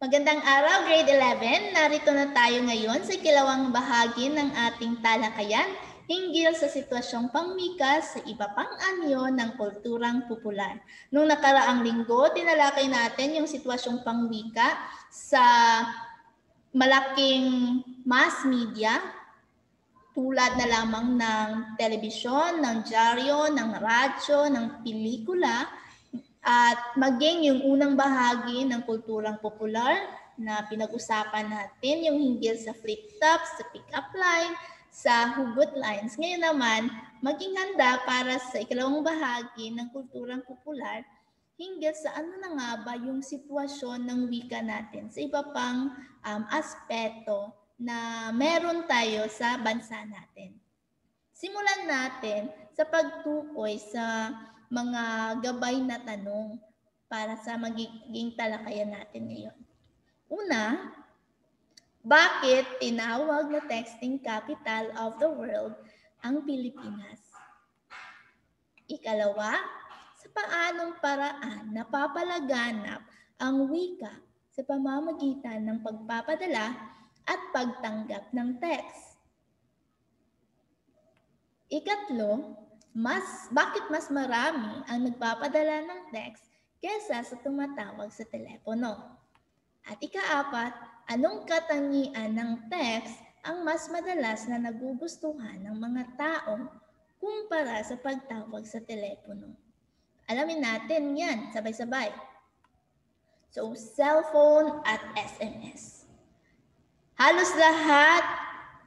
Magandang araw, Grade 11. Narito na tayo ngayon sa ikalawang bahagi ng ating talakayan hinggil sa sitwasyong pangwika sa iba pang anyo ng kulturang popular. Nung nakaraang linggo, tinalakay natin yung sitwasyong pangwika sa malaking mass media tulad na lamang ng telebisyon, ng dyaryo, ng radyo, ng pelikula, at maging yung unang bahagi ng kulturang popular na pinag-usapan natin, yung hinggil sa flip top, sa pick-up line, sa hugot lines. Ngayon naman, maging handa para sa ikalawang bahagi ng kulturang popular hinggil sa ano na nga ba yung sitwasyon ng wika natin sa iba pang aspeto na meron tayo sa bansa natin. Simulan natin sa pagtukoy sa mga gabay na tanong para sa magiging talakayan natin ngayon. Una, bakit tinawag na texting capital of the world ang Pilipinas? Ikalawa, sa paanong paraan napapalaganap ang wika sa pamamagitan ng pagpapadala at pagtanggap ng text? Ikatlo, bakit mas marami ang nagpapadala ng text kesa sa tumatawag sa telepono? At ikaapat, anong katangian ng text ang mas madalas na nagugustuhan ng mga tao kumpara sa pagtawag sa telepono? Alamin natin yan, sabay-sabay. So, cellphone at SMS. Halos lahat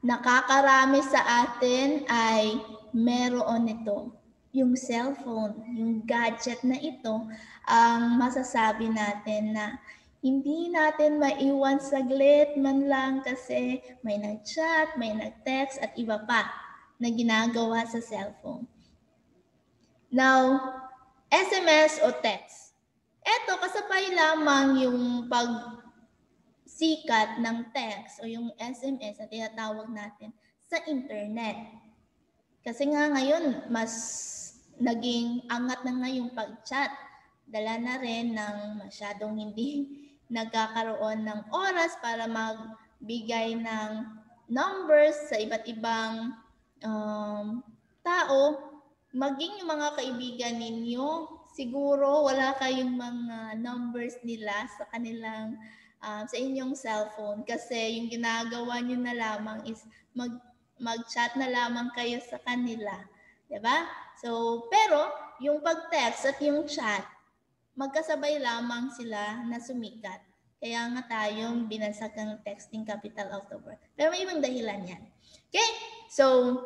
nakakarami sa atin ay meron ito. Yung cellphone, yung gadget na ito, ang masasabi natin na hindi natin maiwan saglit man lang kasi may nag-chat, may nag-text at iba pa na ginagawa sa cellphone. Now, SMS o text. Ito kasabay lamang yung sikat ng text o yung SMS na tinatawag natin sa internet. Kasi nga ngayon, mas naging angat na nga yung pag-chat. Dala na rin ng masyadong hindi nagkakaroon ng oras para magbigay ng numbers sa iba't ibang tao. Maging yung mga kaibigan ninyo, siguro wala kayong mga numbers nila sa kanilang sa inyong cellphone kasi yung ginagawa nyo na lamang is mag-chat na lamang kayo sa kanila. Diba? So, pero yung pag-text at yung chat, magkasabay lamang sila na sumikat. Kaya nga tayong binansag ng texting capital of the world. Pero may ibang dahilan yan. Okay? So,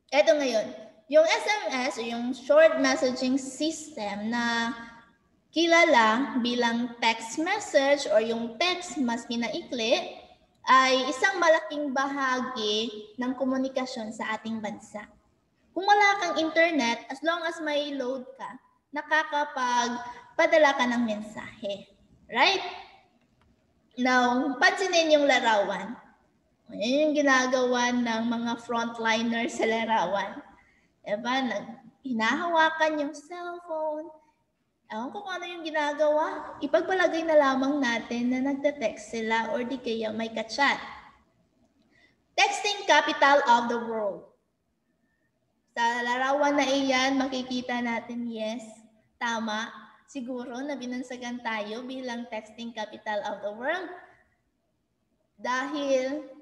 eto ngayon. Yung SMS o yung short messaging system na kilala bilang text message or yung text mas minaikli ay isang malaking bahagi ng komunikasyon sa ating bansa. Kung wala kang internet, as long as may load ka, nakakapagpadala ka ng mensahe. Right? Now, pansinin yung larawan. Yan yung ginagawa ng mga frontliners sa larawan. Diba? Hinahawakan yung cellphone. Ewan ko kung ano yung ginagawa. Ipagpalagay na lamang natin na nagte-text sila or di kaya may ka-chat. Texting capital of the world. Sa larawan na iyan, makikita natin, yes, tama. Siguro na binansagan tayo bilang texting capital of the world. Dahil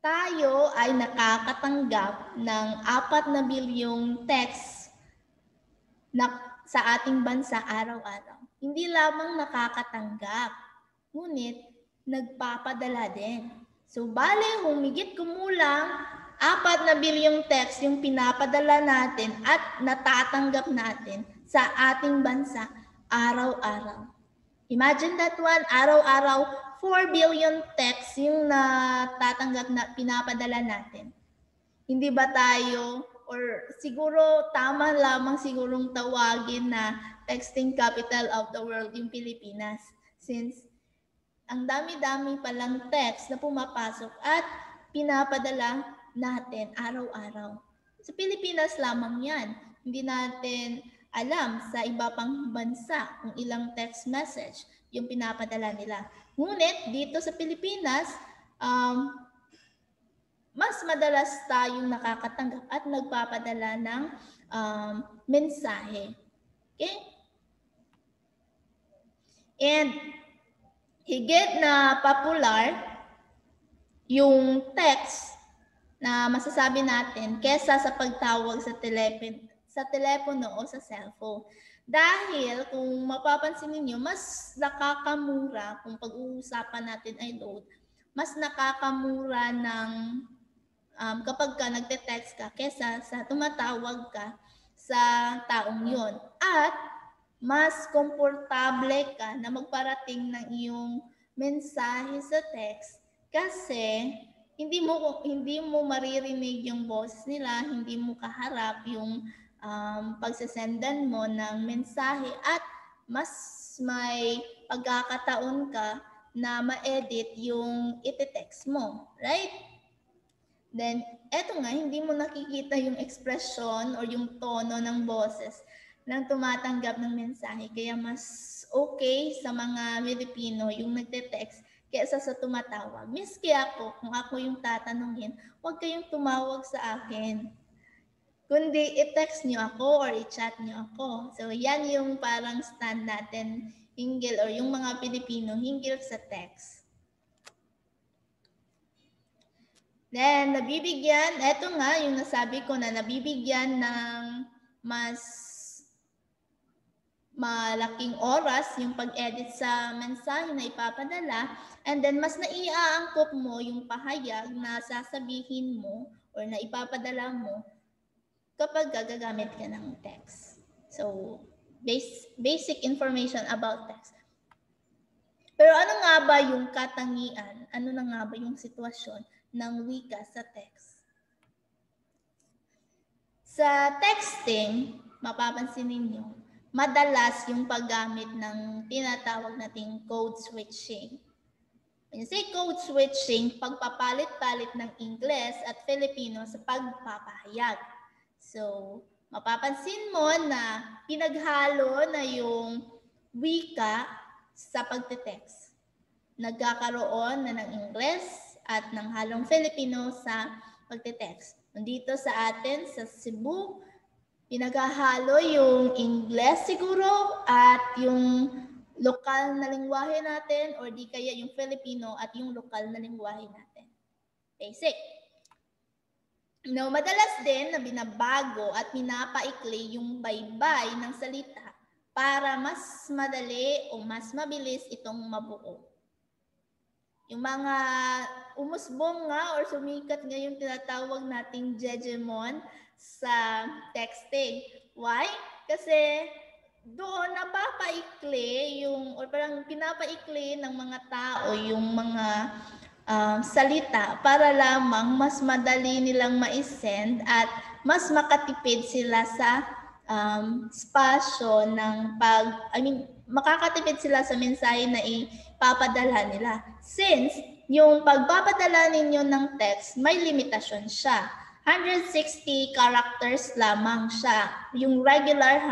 tayo ay nakakatanggap ng 4 na bilyong text na sa ating bansa araw-araw. Hindi lamang nakakatanggap, ngunit nagpapadala din. So, bale, humigit kumulang 4 na bilyong text yung pinapadala natin at natatanggap natin sa ating bansa araw-araw. Imagine that one, araw-araw, 4 billion text yung natatanggap na pinapadala natin. Hindi ba tayo, or siguro tama lamang sigurong tawagin na texting capital of the world yung Pilipinas, since ang dami-dami palang text na pumapasok at pinapadala natin araw-araw. Sa Pilipinas lamang yan. Hindi natin alam sa iba pang bansa kung ilang text message yung pinapadala nila. Ngunit dito sa Pilipinas, mas madalas tayong nakakatanggap at nagpapadala ng mensahe. Okay? And higit na popular yung text na masasabi natin kesa sa pagtawag sa telepono o sa cellphone. Dahil kung mapapansin niyo, mas nakakamura kung pag-uusapan natin ay load, mas nakakamura ng kapag ka nagte-text ka kesa sa tumatawag ka sa taong yon. At mas komportable ka na magparating ng iyong mensahe sa text kasi hindi mo maririnig yung boses nila, hindi mo kaharap yung pagsesendan mo ng mensahe at mas may pagkakataon ka na ma-edit yung iti-text mo, right? Then, eto nga, hindi mo nakikita yung expression or yung tono ng boses ng tumatanggap ng mensahe. Kaya mas okay sa mga Pilipino yung nagte-text kaysa sa tumatawag. Miski ako, kung ako yung tatanungin, huwag kayong tumawag sa akin. Kundi i-text nyo ako or i-chat nyo ako. So, yan yung parang stand natin hinggil or yung mga Pilipino hinggil sa text. Then, nabibigyan, eto nga yung nasabi ko na nabibigyan ng mas malaking oras yung pag-edit sa mensahe na ipapadala, and then mas naiaangkop mo yung pahayag na sasabihin mo or na ipapadala mo kapag gagamit ka ng text. So, basic information about text. Pero ano nga ba yung katangian? Ano na nga ba yung sitwasyon ng wika sa text? Sa texting, mapapansin ninyo, madalas yung paggamit ng tinatawag nating code switching. When you say code switching, pagpapalit-palit ng Ingles at Filipino sa pagpapahayag. So, mapapansin mo na pinaghalo na yung wika sa pagte-text. Nagkakaroon na ng Ingles at ng halong Filipino sa pagte-text. Nandito sa atin, sa Cebu, pinaghahalo yung Ingles siguro at yung lokal na lingwahe natin or di kaya yung Filipino at yung lokal na lingwahe natin. Basic. No, madalas din na binabago at pinapaikli yung baybay ng salita para mas madali o mas mabilis itong mabuo. Yung mga umusbong nga or sumikat ngayon tinatawag nating hegemon sa texting. Why? Kasi doon napapaikli yung or parang pinapaikli ng mga tao yung mga salita para lamang mas madali nilang ma-send at mas makatipid sila sa spasyo ng makakatipid sila sa mensahe na ipapadala nila. Since yung pagpapadala ninyo ng text, may limitasyon siya. 160 characters lamang siya. Yung regular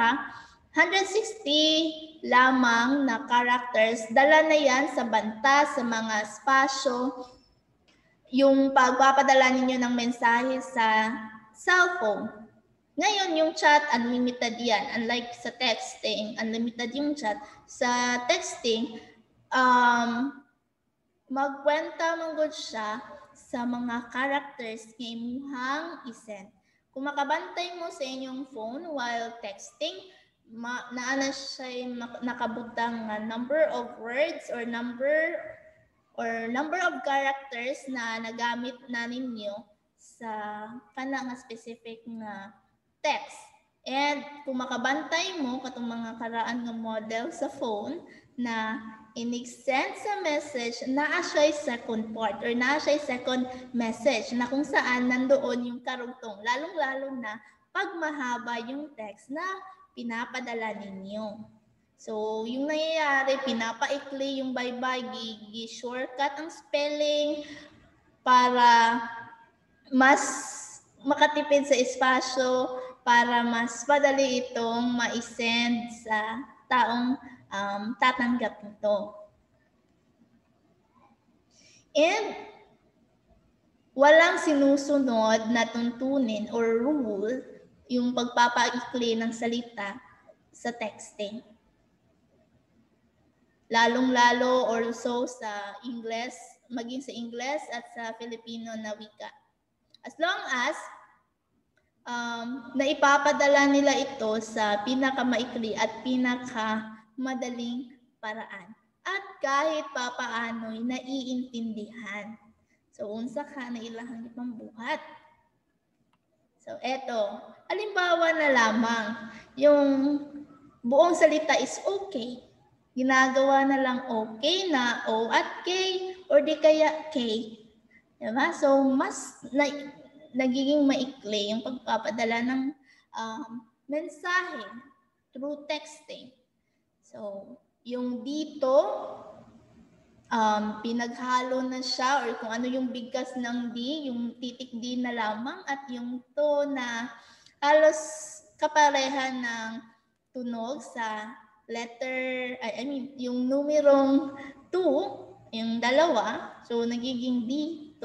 160 lamang na characters, dala na yan sa banta, sa mga spasyo, yung pagpapadala ninyo ng mensahe sa cellphone. Ngayon, yung chat, unlimited yan. Unlike sa texting, unlimited yung chat. Sa texting, magkwenta manggod siya sa mga characters na imuhang isend. Kung makabantay mo sa inyong phone while texting, naana siya nakabutang number of words or number of characters na nagamit na ninyo sa kanang specific na text. And kung makabantay mo katong mga karaan nga model sa phone na inig-send sa message, naa siya second part or naa siya second message na kung saan nandoon yung karugtong, lalong-lalo na pag mahaba yung text na pinapadala ninyo. So, yung nangyayari, pinapaikli yung baybay, shortcut ang spelling para mas makatipid sa espasyo para mas padali itong ma-send sa taong tatanggap nito. And walang sinusunod na tuntunin or rule yung pagpapaikli ng salita sa texting. Lalong-lalo also sa Ingles, maging sa Ingles at sa Filipino na wika. As long as naipapadala nila ito sa pinakamaikli at pinakamadaling paraan. At kahit papaano'y naiintindihan. So, unsa ka na ilahang ipambuhat. So, eto. Halimbawa na lamang, yung buong salita is okay. Ginagawa na lang okay na O at K or di kaya K. Diba? So, mas nagiging maikli yung pagpapadala ng mensahe through texting. So, yung dito, pinaghalo na siya or kung ano yung bigkas ng D, yung titik D na lamang at yung to na halos kapareha ng tunog sa letter, yung numerong 2, yung dalawa, so nagiging D2.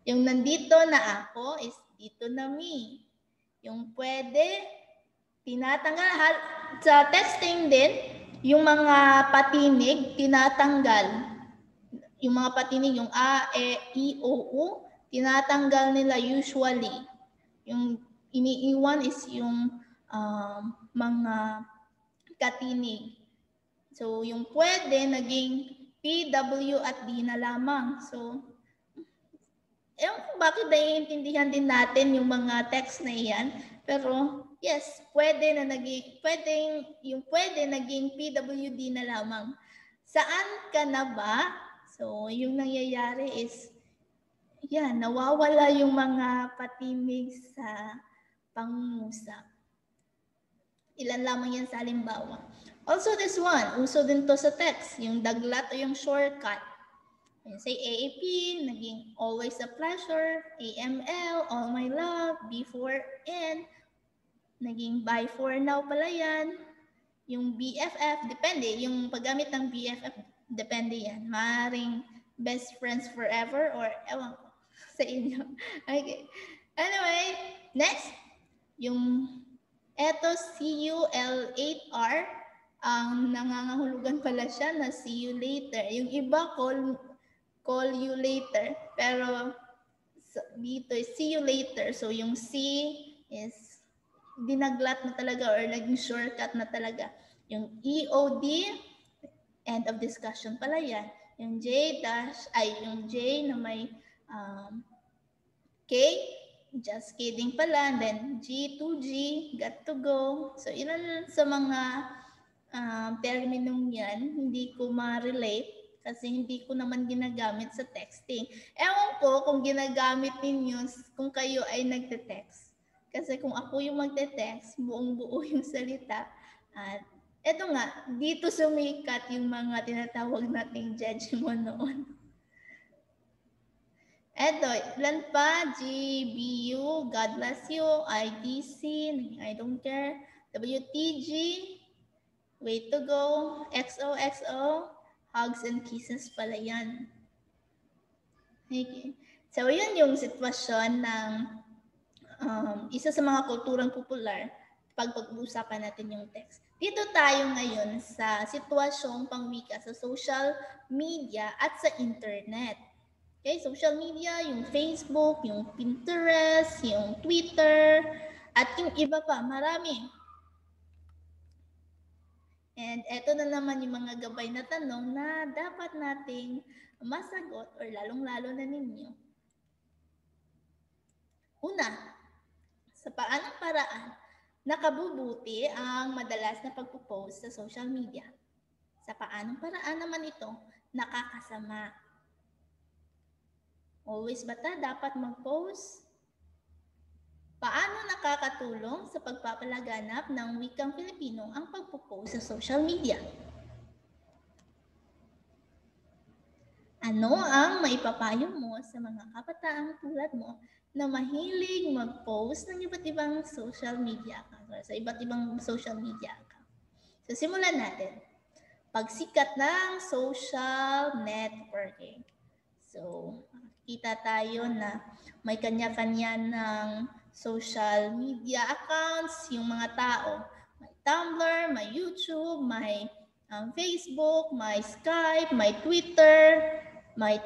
Yung nandito na ako is dito na me. Yung pwede, tinatanggal. Sa texting din, yung mga patinig, tinatanggal. Yung mga patinig, yung A, E, I, O, U, tinatanggal nila usually. Yung iniiwan is yung mga katinig. So, yung pwede, naging P, W, at D na lamang. So, bakit naiintindihan din natin yung mga text na iyan. Pero, yes, pwede naging PWD na lamang. Saan ka na ba? So, yung nangyayari is, nawawala yung mga patinig sa pangungusap. Ilan lamang yan sa halimbawa. Also this one, uso din to sa text, yung daglat o yung shortcut. Say AAP, naging always a pleasure, AML, all my love, before and, naging bye for now pala yan. Yung BFF, depende, yung paggamit ng BFF, depende yan. Maring best friends forever or ewan ko sa inyo. Okay. Anyway, next, yung eto CUL8R, ang nangangahulugan pala siya na see you later. Yung iba call you later, pero dito see you later. So yung C is dinaglat na talaga or naging shortcut na talaga. Yung EOD, end of discussion pala yan. Yung yung J na may K, just kidding pala. And then G to G, got to go. So ilan sa mga terminong yan, hindi ko ma-relate kasi hindi ko naman ginagamit sa texting. Ewan ko kung ginagamit ninyo kung kayo ay nagte-text. Kasi kung ako yung magte-text, buong-buo yung salita. At eto nga, dito sumikat yung mga tinatawag nating judge mo noon. Eto, ilan pa? GBU, God bless you. IDC, I don't care. WTG, way to go. XOXO, hugs and kisses pala yan. Okay. So, yun yung sitwasyon ng isa sa mga kulturang popular pag pag-uusapan natin yung text. Dito tayo ngayon sa sitwasyong pangwika sa social media at sa internet. Okay, social media, yung Facebook, yung Pinterest, yung Twitter, at yung iba pa, marami. And eto na naman yung mga gabay na tanong na dapat nating masagot or lalong-lalo na ninyo. Una, sa paanong paraan nakabubuti ang madalas na pagpo-post sa social media? Sa paanong paraan naman ito nakakasama? Always ba dapat mag-post? Paano nakakatulong sa pagpapalaganap ng wikang Filipino ang pagpo-post sa social media? Ano ang maipapayo mo sa mga kabataang tulad mo na mahilig mag-post ng iba't ibang social media account, sa iba't ibang social media account? So, simulan natin. Pagsikat ng social networking. So, makikita tayo na may kanya-kanya ng social media accounts yung mga tao. May Tumblr, may YouTube, may Facebook, may Skype, may Twitter, may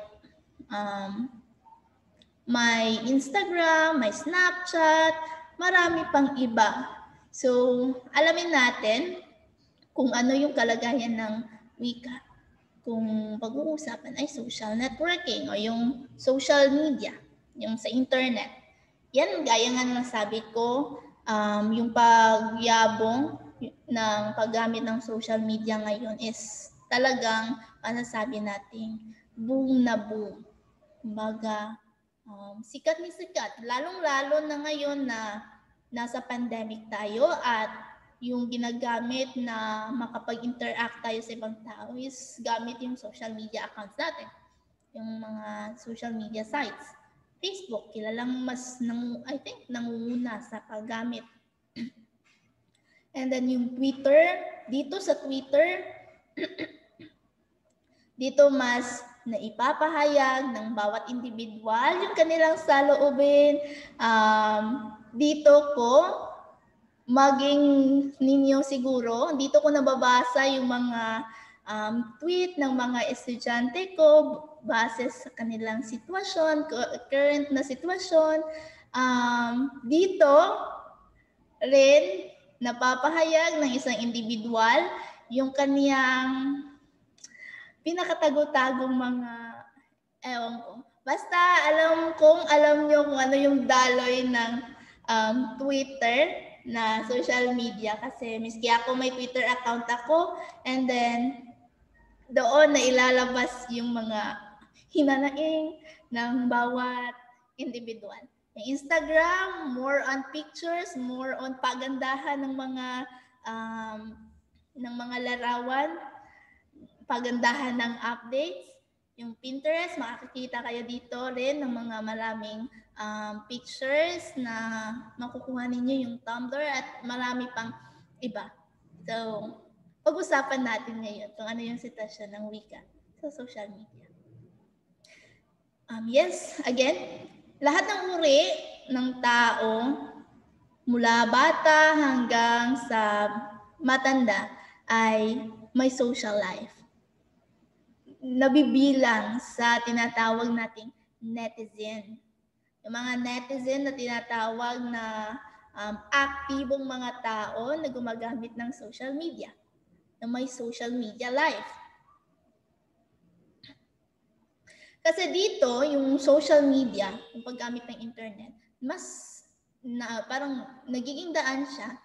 Instagram, may Snapchat, marami pang iba. So, alamin natin kung ano yung kalagayan ng wika. Kung pag-uusapan ay social networking o yung social media, yung sa internet. Yan, gaya nga ng sabi ko, yung pagyabong ng paggamit ng social media ngayon is talagang masasabi nating boom na boom. Kumbaga, sikat ni sikat. Lalong-lalo na ngayon na nasa pandemic tayo at yung ginagamit na makapag-interact tayo sa ibang tao is gamit yung social media accounts natin. Yung mga social media sites. Facebook, kilalang I think, nangunguna sa paggamit. And then yung Twitter, dito sa Twitter, dito mas naipapahayag ng bawat individual yung kanilang saloobin. Dito ko, maging ninyo siguro, dito ko nababasa yung mga tweet ng mga estudyante ko base sa kanilang sitwasyon, current na sitwasyon. Dito rin napapahayag ng isang individual yung kaniyang pinakatago-tagong mga, ewan ko. Basta alam nyo kung ano yung daloy ng Twitter na social media kasi miski ako may Twitter account ako and then doon na ilalabas yung mga hinanaing ng bawat individual. Yung Instagram, more on pictures, more on pagandahan ng mga larawan, pagandahan ng updates. Yung Pinterest, makikita kayo dito rin ng mga maraming pictures na makukuha ninyo, yung Tumblr at marami pang iba. So, pag-usapan natin ngayon kung ano yung sitwasyon ng wika sa social media. Yes, again, lahat ng uri ng tao, mula bata hanggang sa matanda, ay may social life. Nabibilang sa tinatawag nating netizen. Yung mga netizen na tinatawag na aktibong mga tao na gumagamit ng social media, na may social media life. Kasi dito, yung social media, yung paggamit ng internet, parang nagiging daan siya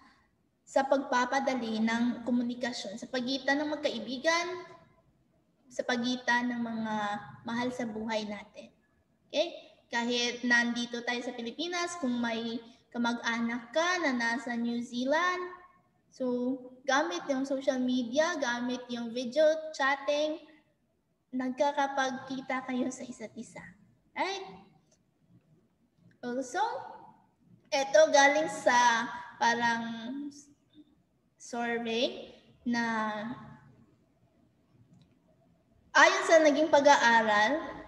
sa pagpapadali ng komunikasyon sa pagitan ng magkaibigan, sa pagitan ng mga mahal sa buhay natin. Okay? Kahit nandito tayo sa Pilipinas, kung may kamag-anak ka na nasa New Zealand, so gamit yung social media, gamit yung video chatting, nagkakapagkita kayo sa isa't isa. Right? Also, ito galing sa parang survey na ayon sa naging pag-aaral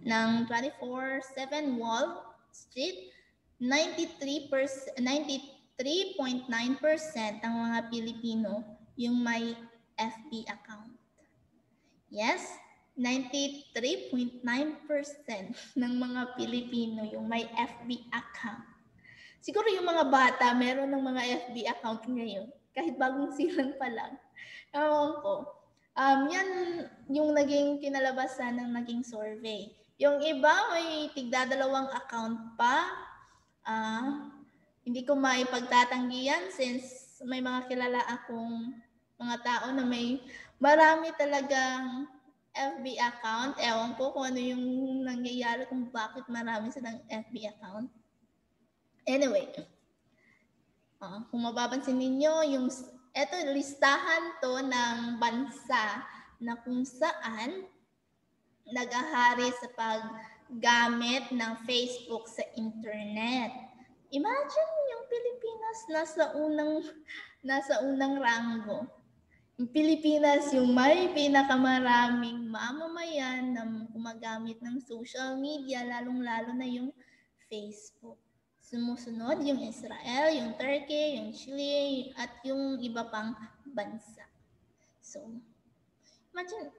ng 24/7 Wall Street, 93.9% ang mga Pilipino yung may FB account. Yes, 93.9% ng mga Pilipino yung may FB account. Siguro yung mga bata, meron ng mga FB account ngayon, kahit bagong silang pa lang. Ewan ko. Yan yung naging kinalabasan ng naging survey. Yung iba may tigdadalawang account pa. Hindi ko maipagtatanggi yan since may mga kilala akong mga tao na may marami talagang FB account. Ewan ko kung ano yung nangyayari, kung bakit marami silang FB account. Anyway, kung mapapansin ninyo, eto listahan to ng bansa na kung saan nag-ahari sa paggamit ng Facebook sa internet. Imagine yung Pilipinas nasa unang ranggo. Yung Pilipinas yung may pinakamaraming mamamayan na gumagamit ng social media, lalong-lalo na yung Facebook. Sumusunod yung Israel, yung Turkey, yung Chile, at yung iba pang bansa. So, imagine,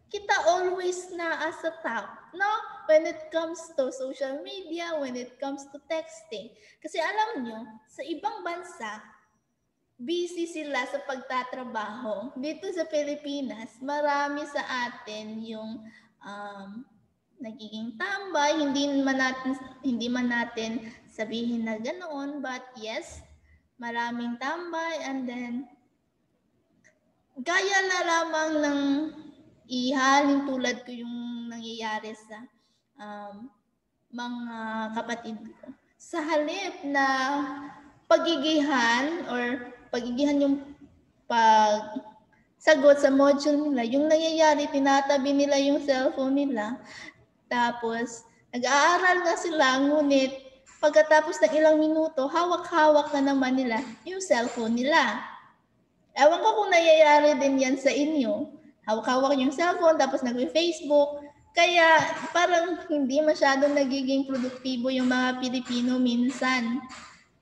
kita always na as a top, no? When it comes to social media, when it comes to texting. Kasi alam nyo, sa ibang bansa, busy sila sa pagtatrabaho. Dito sa Pilipinas, marami sa atin yung nagiging tambay. Hindi man natin sabihin na ganoon, but yes, maraming tambay, and then gaya na lamang ng ihalin tulad ko yung nangyayari sa mga kapatid ko. Sa halip na pagigihan yung pagsagot sa module nila, yung nangyayari, tinatabi nila yung cellphone nila, tapos nag-aaral na sila, ngunit pagkatapos ng ilang minuto, hawak-hawak na naman nila yung cellphone nila. Ewan ko kung nangyayari din yan sa inyo. Hawak-hawak yung cellphone, tapos nag-Facebook. Kaya parang hindi masyadong nagiging produktibo yung mga Pilipino minsan.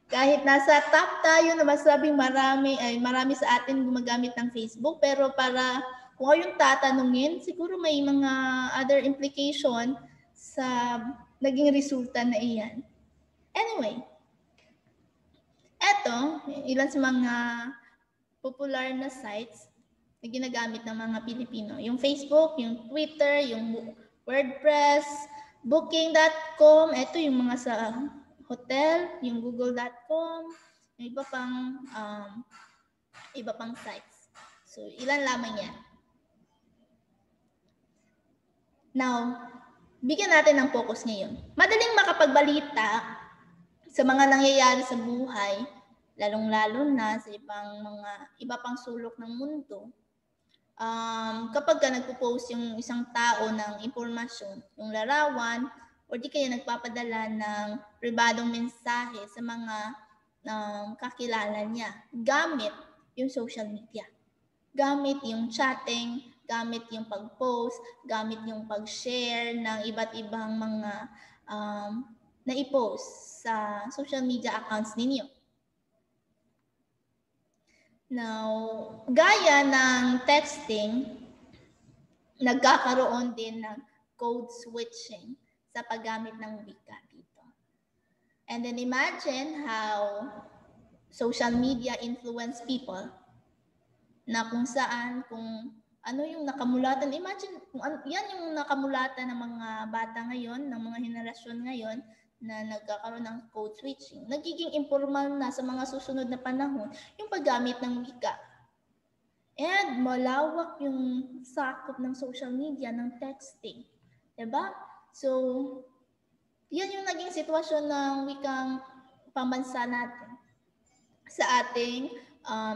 Kahit nasa top tayo na masabing marami sa atin gumagamit ng Facebook, pero para kung yung tatanungin, siguro may mga other implication sa naging resulta na iyan. Anyway, eto, ilan sa mga popular na sites na ginagamit ng mga Pilipino. Yung Facebook, yung Twitter, yung WordPress, Booking.com, eto yung mga sa hotel, yung Google.com, yung iba pang sites. So, ilan lamang yan. Now, bigyan natin ng focus ngayon. Madaling makapagbalita sa mga nangyayari sa buhay, lalong-lalo na sa iba pang sulok ng mundo. Kapag ka nagpo-post yung isang tao ng impormasyon, yung larawan, o di kaya nagpapadala ng pribadong mensahe sa mga kakilala niya gamit yung social media. Gamit yung chatting, gamit yung pag-post, gamit yung pag-share ng iba't ibang mga na-i-post sa social media accounts ninyo. Now, gaya ng texting, nagkakaroon din ng code switching sa paggamit ng wika dito. And then imagine how social media influence people na kung ano yung nakamulatan. Imagine, yan yung nakamulatan ng mga bata ngayon, ng mga henerasyon ngayon na nagkakaroon ng code switching. Nagiging informal na sa mga susunod na panahon yung paggamit ng wika. And malawak yung sakop ng social media, ng texting. Diba? So, yan yung naging sitwasyon ng wikang pambansa natin sa ating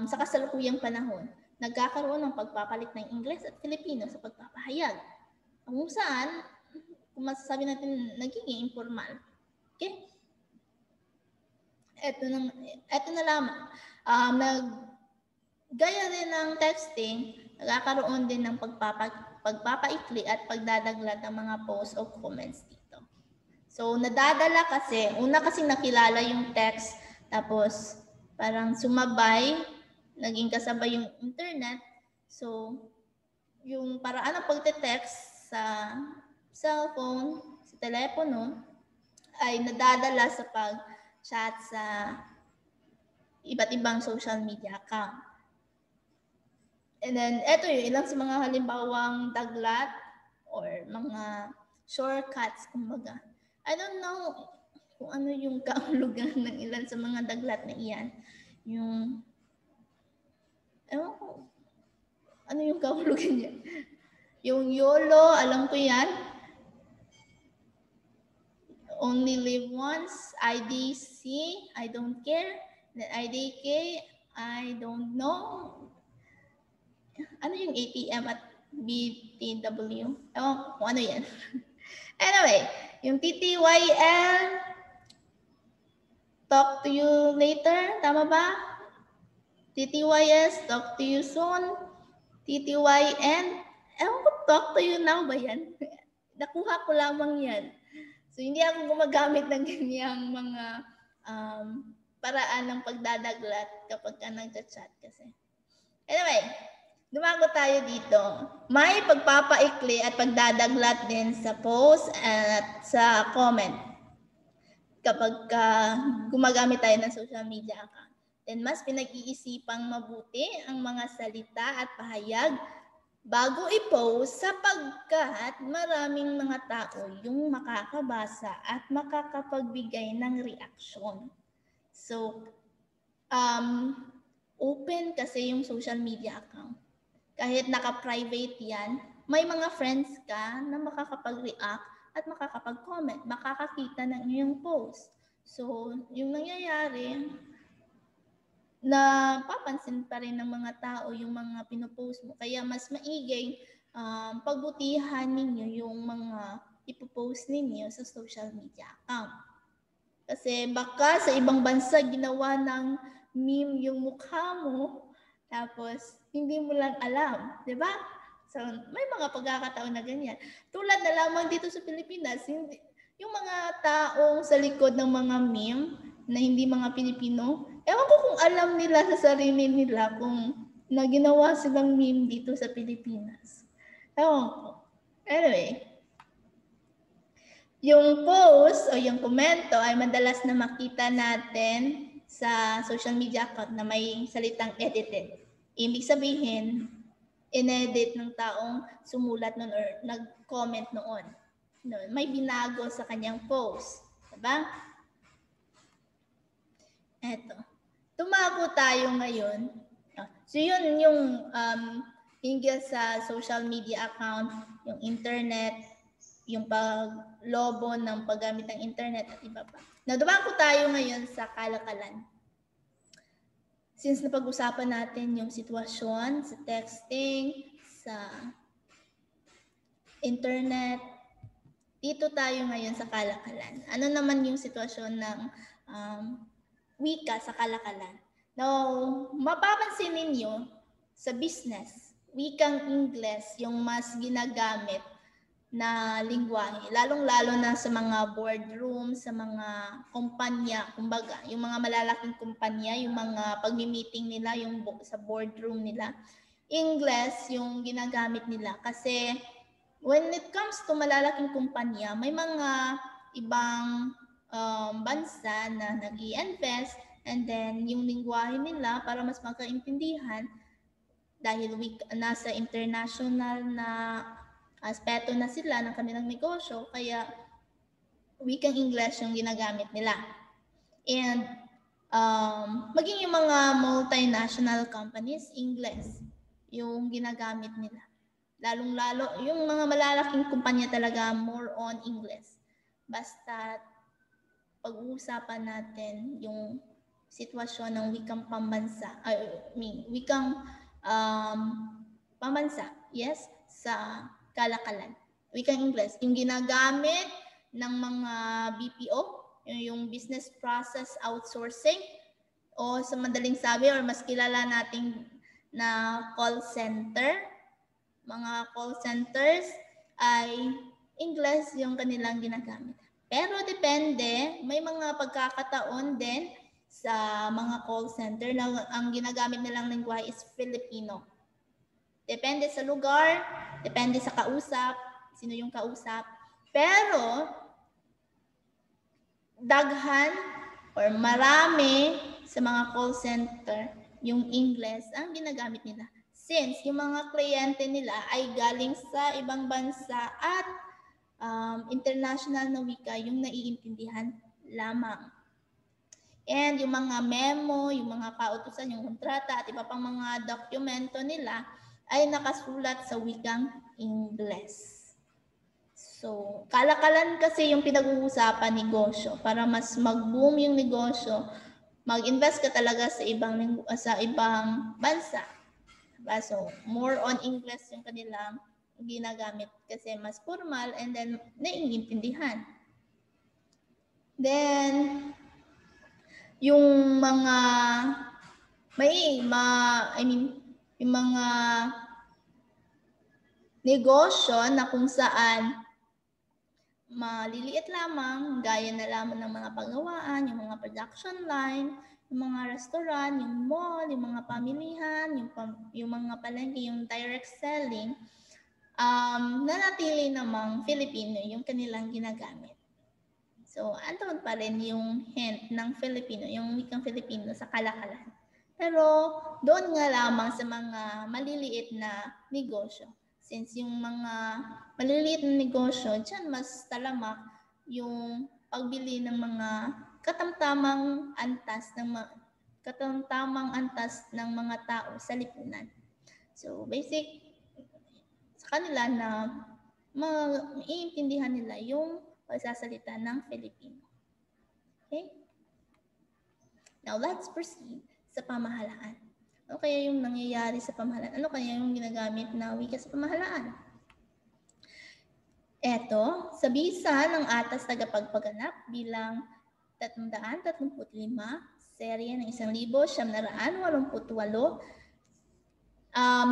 sa kasalukuyang panahon. Nagkakaroon ng pagpapalit ng Ingles at Filipino sa pagpapahayag. Kung saan, kung masasabi natin, nagiging informal. Okay? Ito na lamang. Gaya rin ng texting, nagkakaroon din ng pagpapaikli at pagdadaglat ng mga posts o comments dito. So, nadadala kasi, una kasing nakilala yung text, tapos parang sumabay, naging kasabay yung internet. So, yung paraan ng pagte-text sa cellphone, sa telepono, ay nadadala sa pag-chat sa iba't ibang social media account. And then, eto yung ilang sa mga halimbawang daglat or mga shortcuts, kumbaga. I don't know kung ano yung kahulugan ng ilan sa mga daglat na iyan. Ewan ko, ano yung kahulugan niya? Yung YOLO, alam ko yan. Only live once. IDC, I don't care. Then IDK, I don't know. Ano yung ATM at BTW. Ewan ko kung ano yan. Anyway, yung TTYL, talk to you later. Tama ba? TTYS, talk to you soon. TTYN, ewan ko, talk to you now ba yan? Nakuha ko lamang yan. So, hindi ako gumagamit ng ganyang mga paraan ng pagdadaglat kapag ka nag-chat kasi. Anyway, dumago tayo dito. May pagpapaikli at pagdadaglat din sa post at sa comment kapag gumagamit tayo ng social media account. Then mas pinag-iisipang mabuti ang mga salita at pahayag bago i-post sapagkat maraming mga tao yung makakabasa at makakapagbigay ng reaksyon. So, open kasi yung social media account. Kahit naka-private yan, may mga friends ka na makakapag-react at makakapag-comment, makakakita ng iyong post. So, yung nangyayari, na papansin pa rin ng mga tao yung mga pinopost mo. Kaya mas maigay pagbutihan ninyo yung mga ipopost ninyo sa social media account. Kasi baka sa ibang bansa ginawa ng meme yung mukha mo, tapos hindi mo lang alam, di ba? So, may mga pagkakataon na ganyan. Tulad na lamang dito sa Pilipinas, yung mga taong sa likod ng mga meme na hindi mga Pilipino, ewan ko kung alam nila sa sarili nila kung na ginawa silang meme dito sa Pilipinas. Ewan ko. Anyway, yung post o yung komento ay madalas na makita natin sa social media account na may salitang edited. Ibig sabihin, inedit ng taong sumulat noon or nag-comment noon. May binago sa kanyang post. Diba? Eto. Tumago tayo ngayon. So yun yung hinggil sa social media account, yung internet, yung paglobo ng paggamit ng internet at iba pa. Dumago tayo ngayon sa kalakalan. Since napag-usapan natin yung sitwasyon sa texting, sa internet, dito tayo ngayon sa kalakalan. Ano naman yung sitwasyon ng wika sa kalakalan? Now, mapapansin ninyo sa business, wikang Ingles yung mas ginagamit na lingwahe, lalong-lalo na sa mga boardroom, sa mga kumpanya, kumbaga, yung mga malalaking kumpanya, yung mga pag-meeting nila, yung sa boardroom nila, Ingles yung ginagamit nila kasi when it comes to malalaking kumpanya, may mga ibang bansa na nag-i-invest and then yung lingwahe nila para mas magkaintindihan dahil nasa international na aspeto na sila ng kanilang negosyo, kaya wikang English yung ginagamit nila. And maging yung mga multinational companies, English yung ginagamit nila. Lalong-lalo, yung mga malalaking kumpanya talaga more on English. Basta pag-uusapan natin yung sitwasyon ng wikang pambansa, wikang pambansa, yes, sa kalakalan. Wikang English, yung ginagamit ng mga BPO, yung business process outsourcing, o sa madaling sabi or mas kilala nating na call center. Mga call centers ay English yung kanilang ginagamit. Pero depende, may mga pagkakataon din sa mga call center na ang ginagamit nilang lingwahe is Filipino. Depende sa lugar, depende sa kausap, sino yung kausap. Pero, daghan or marami sa mga call center, yung English ang ginagamit nila. Since yung mga kliyente nila ay galing sa ibang bansa at international na wika yung naiintindihan lamang. And yung mga memo, yung mga kautusan, yung kontrata at iba pang mga dokumento nila ay nakasulat sa wikang Ingles. So, kalakalan kasi yung pinag-uusapan negosyo para mas mag-boom yung negosyo, mag-invest ka talaga sa ibang bansa So, more on English yung kanilang ginagamit kasi mas formal and then naiintindihan. Then, yung mga yung mga negosyo na kung saan maliliit lamang, gaya na lamang ng mga paggawaan, yung mga production line, yung mga restaurant, yung mall, yung mga pamilihan, yung mga palengke, yung direct selling, nanatili namang Filipino yung kanilang ginagamit. So, andun pa rin yung hint ng Filipino, yung wikang Filipino sa kalakalan. Pero, doon nga lamang sa mga maliliit na negosyo. Since yung mga maliliit na negosyo, dyan mas talamak yung pagbili ng mga katamtamang antas ng mga tao sa lipunan. So, basic sa kanila na maiintindihan nila yung pagsasalita ng Filipino. Okay? Now, let's proceed sa pamahalaan. Ano kaya yung nangyayari sa pamahalaan? Ano kaya yung ginagamit na wika sa pamahalaan? Eto, sa bisa ng Atas Tagapagpaganap bilang 335, serye ng 1988,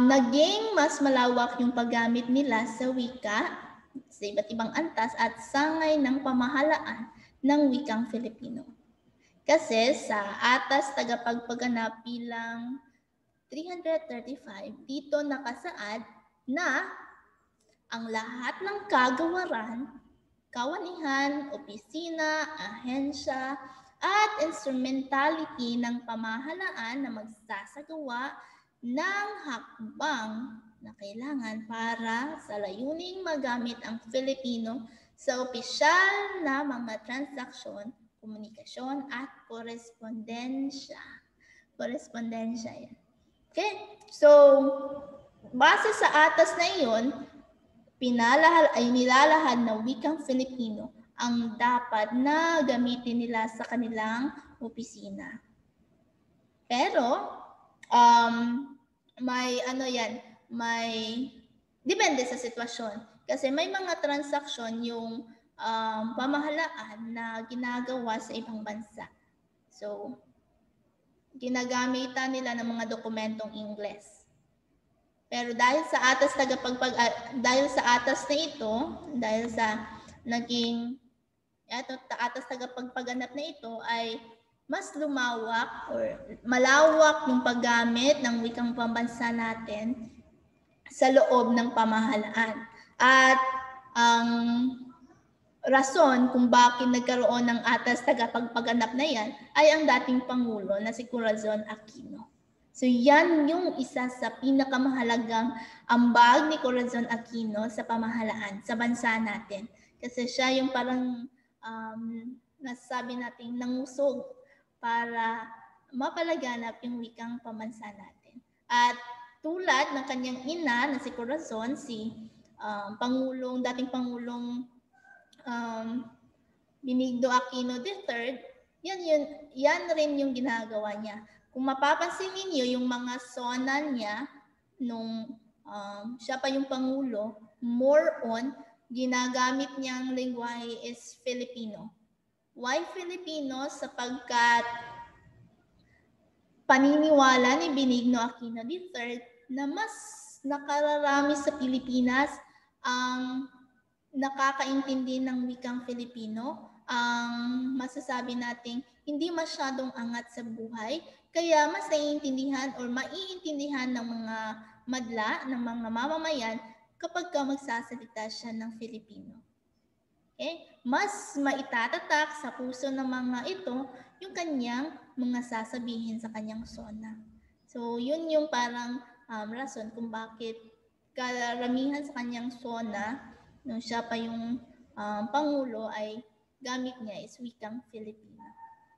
naging mas malawak yung paggamit nila sa wika sa iba't ibang antas at sangay ng pamahalaan ng wikang Filipino. Kasi sa Atas Tagapagpaganap bilang 335, dito nakasaad na ang lahat ng kagawaran, kawanihan, opisina, ahensya, at instrumentality ng pamahalaan na magsasagawa ng hakbang na kailangan para sa layuning magamit ang Filipino sa opisyal na mga transaksyon, komunikasyon, at korespondensya. Korespondensya yan. Okay? So, base sa atas na iyon, nilalahad na wikang Filipino ang dapat na gamitin nila sa kanilang opisina. Pero, may depende sa sitwasyon. Kasi may mga transaksyon yung pamahalaan na ginagawa sa ibang bansa. So, ginagamitan nila ng mga dokumentong Ingles. Pero dahil sa atas atas tagapagpaganap na ito ay mas lumawak or malawak yung paggamit ng wikang pambansa natin sa loob ng pamahalaan. At ang rason kung bakit nagkaroon ng atas tagapagpaganap na yan ay ang dating Pangulo na si Corazon Aquino. So yan yung isa sa pinakamahalagang ambag ni Corazon Aquino sa pamahalaan, sa bansa natin. Kasi siya yung parang nasasabi natin nangusog para mapalaganap yung wikang pambansa natin. At tulad ng kanyang ina na si Corazon, dating Pangulong Benigno Aquino III, yan rin yung ginagawa niya. Kung mapapansin niyo yung mga sona niya nung siya pa yung Pangulo, more on ginagamit niyang lengguwahe is Filipino. Why Filipino? Sapagkat paniniwala ni Benigno Aquino III na mas nakararami sa Pilipinas ang nakakaintindi ng wikang Filipino, ang masasabi nating hindi masyadong angat sa buhay, kaya mas naiintindihan or maiintindihan ng mga madla, ng mga mamamayan kapag magsasalita siya ng Filipino. Okay? Mas maitatatak sa puso ng mga ito yung kanyang mga sasabihin sa kanyang sona. So, yun yung parang rason kung bakit karamihan sa kanyang sona nung siya pa yung Pangulo ay gamit niya is wikang Filipino.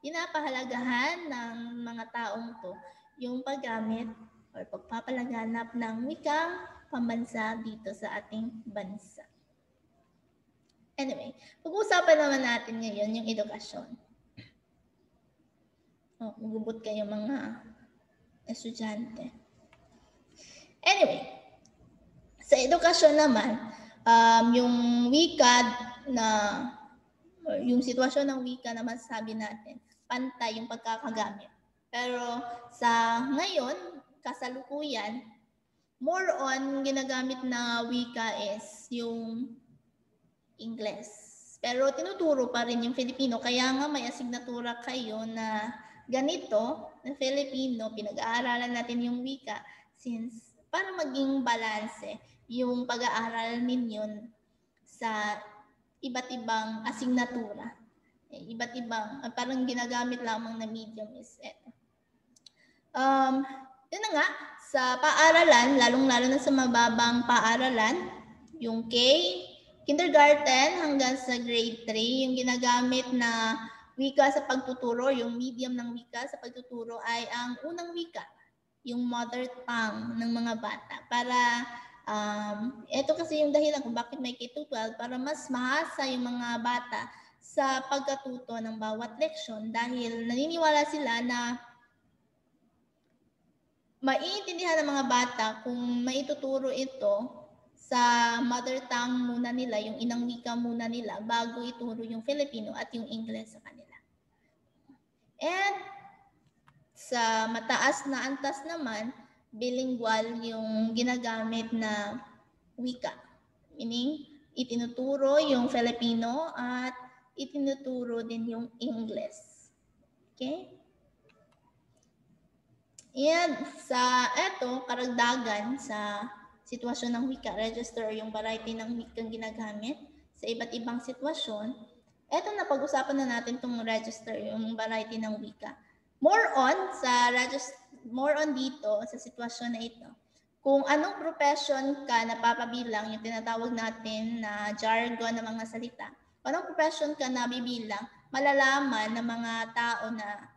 Pinapahalagahan ng mga taong to yung paggamit or pagpapalaganap ng wikang pambansa dito sa ating bansa. Anyway, pag-uusapan naman natin ngayon yung edukasyon. Magubot kayo mga estudyante. Anyway, sa edukasyon naman, yung wika na, yung sitwasyon ng wika na masasabi natin, pantay yung pagkakagamit. Pero sa ngayon, kasalukuyan, more on ginagamit na wika is yung Ingles. Pero tinuturo pa rin yung Filipino. Kaya nga may asignatura kayo na ganito, na Filipino, pinag-aaralan natin yung wika since para maging balanse yung pag-aaral ninyo sa iba't ibang asignatura. Iba't ibang, parang ginagamit lamang na medium is ito. Yun na nga, sa paaralan, lalong-lalo na sa mababang paaralan, yung kindergarten hanggang sa grade 3, yung ginagamit na wika sa pagtuturo, yung medium ng wika sa pagtuturo ay ang unang wika, yung mother tongue ng mga bata. Para, ito kasi yung dahilan kung bakit may K-12, para mas mahasa yung mga bata sa pagkatuto ng bawat leksyon dahil naniniwala sila na maiintindihan ng mga bata kung maituturo ito sa mother tongue muna nila, yung inang wika muna nila, bago ituro yung Filipino at yung English sa kanila. And sa mataas na antas naman, bilingual yung ginagamit na wika. Meaning, itinuturo yung Filipino at itinuturo din yung English. Okay? And sa eto, karagdagan sa sitwasyon ng wika, register yung variety ng wikang ginagamit sa iba't ibang sitwasyon. Eto na pag-usapan na natin itong register, yung variety ng wika. More on dito sa sitwasyon na ito. Kung anong profession ka napapabilang, yung tinatawag natin na jargon ng mga salita, kung anong profession ka nabibilang, malalaman ng mga tao na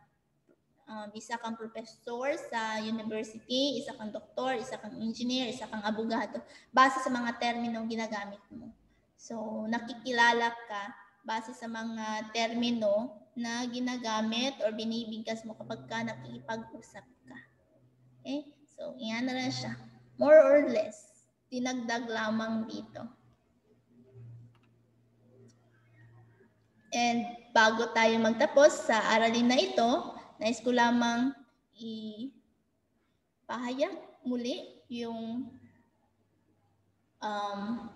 isa kang professor sa university, isa kang doktor, isa kang engineer, isa kang abogado, base sa mga terminong ginagamit mo. So, nakikilala ka base sa mga termino na ginagamit or binibigkas mo kapag ka nakikipag-usap ka. Okay? So, iyan na lang siya. More or less, dinagdag lamang dito. And bago tayo magtapos sa aralin na ito, nais ko lamang ipahayag muli yung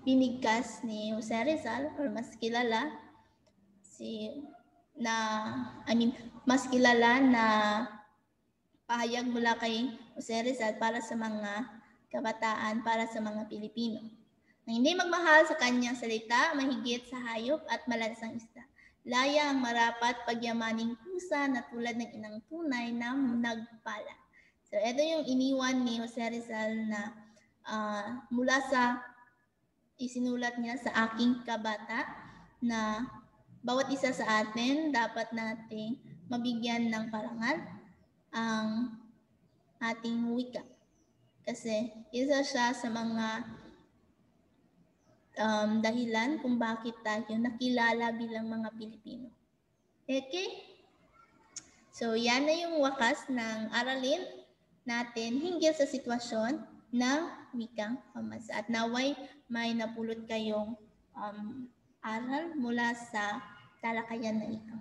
binigkas ni Jose Rizal, or mas kilala mas kilala na pahayag mula kay Jose Rizal para sa mga kabataan, para sa mga Pilipino. Na hindi magmahal sa kanyang salita, mahigit sa hayop at malansang isda. Laya ang marapat pagyamaning pusa na tulad ng inang tunay na nagpala. So, ito yung iniwan ni Jose Rizal na mula sa isinulat niya sa Aking Kabata, na bawat isa sa atin dapat nating mabigyan ng parangal ang ating wika. Kasi isa siya sa mga dahilan kung bakit tayo nakilala bilang mga Pilipino. Okay? So, yan na yung wakas ng aralin natin hinggil sa sitwasyon ng wikang pambansa. At naway may napulot kayong aral mula sa talakayan na ito.